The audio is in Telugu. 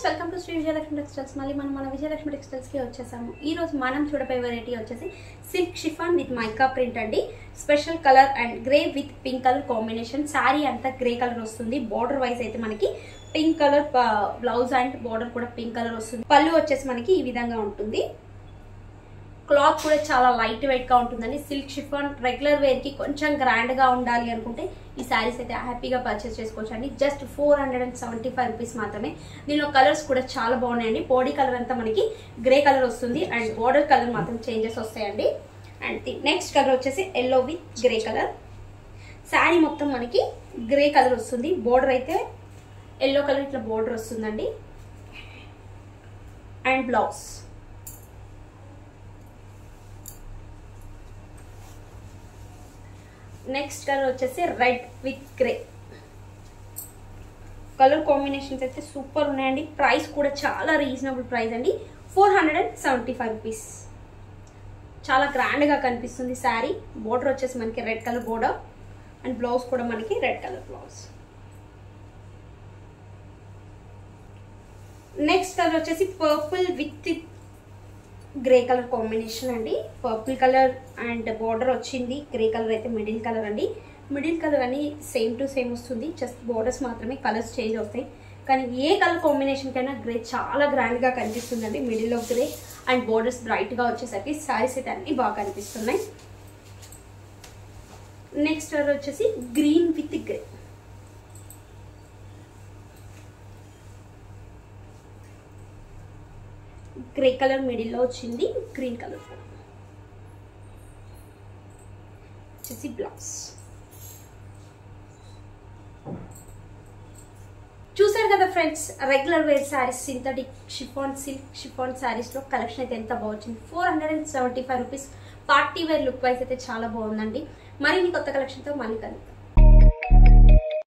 Welcome to Shri Vijayalakshmi textiles. మళ్ళీ మన విజయలక్ష్మి టెక్స్టైల్స్ కి వచ్చేసాము. ఈ రోజు మనం చూడబోయే వెరైటీ వచ్చేసి silk chiffon with mica print అండి. Special colour and grey with pink colour combination. Sari అంతా గ్రే కలర్ వస్తుంది. బార్డర్ వైజ్ అయితే మనకి pink colour blouse and border కూడా పింక్ కలర్ వస్తుంది. పళ్ళు వచ్చేసి మనకి ఈ విధంగా ఉంటుంది. క్లాత్ కూడా చాలా లైట్ వెయిట్ గా ఉంటుందండి. సిల్క్ షిఫాన్ రెగ్యులర్ వేర్ కి కొంచెం గ్రాండ్ గా ఉండాలి అనుకుంటే ఈ శారీస్ అయితే హ్యాపీగా పర్చేస్ చేసుకోవచ్చు అండి. జస్ట్ 475 రూపీస్ మాత్రమే. దీనిలో కలర్స్ కూడా చాలా బాగున్నాయండి. బాడీ కలర్ అంతా మనకి గ్రే కలర్ వస్తుంది అండ్ బార్డర్ కలర్ మాత్రం చేంజెస్ వస్తాయండి. అండ్ నెక్స్ట్ కలర్ వచ్చేసి yellow with grey colour. Sari మొత్తం మనకి గ్రే కలర్ వస్తుంది. బార్డర్ అయితే ఎల్లో కలర్ ఇట్లా బార్డర్ వస్తుందండి. అండ్ బ్లౌజ్ నెక్స్ట్ కలర్ వచ్చేసి red with grey. Colour combinations అయితే సూపర్ ఉన్నాయండి. ప్రైస్ కూడా చాలా రీజనబుల్ ప్రైస్ అండి. 475 రూపీస్. చాలా గ్రాండ్ గా కనిపిస్తుంది శారీ. బోర్డర్ వచ్చేసి మనకి red colour border and blouse కూడా మనకి red colour blouse. Next colour వచ్చేసి purple with grey colour combination అండి. పర్పుల్ కలర్ అండ్ బార్డర్ వచ్చింది. గ్రే కలర్ అయితే మిడిల్ కలర్ అండి. మిడిల్ కలర్ అని సేమ్ టు సేమ్ వస్తుంది. జస్ట్ బార్డర్స్ మాత్రమే కలర్స్ చేంజ్ అవుతాయి. కానీ ఏ కలర్ కాంబినేషన్ కైనా గ్రే చాలా గ్రాండ్ గా కనిపిస్తుందండి. మిడిల్ లో గ్రే అండ్ బార్డర్స్ బ్రైట్ గా వచ్చేసరికి శారీస్ అయితే అన్ని బాగా కనిపిస్తున్నాయి. నెక్స్ట్ కలర్ వచ్చేసి green with grey. Grey colour middle లో వచ్చింది. గ్రీన్ కలర్ వచ్చేసి బ్లౌజ్. చూసారు కదా friends, regular wear saris synthetic chiffon silk chiffon saris లో కలెక్షన్ అయితే ఎంత బాగుంది. 475 rupees. Party wear look wise అయితే చాలా బాగుందండి. మరిన్ని కొత్త కలెక్షన్ తో మళ్ళీ కలుద్దాం.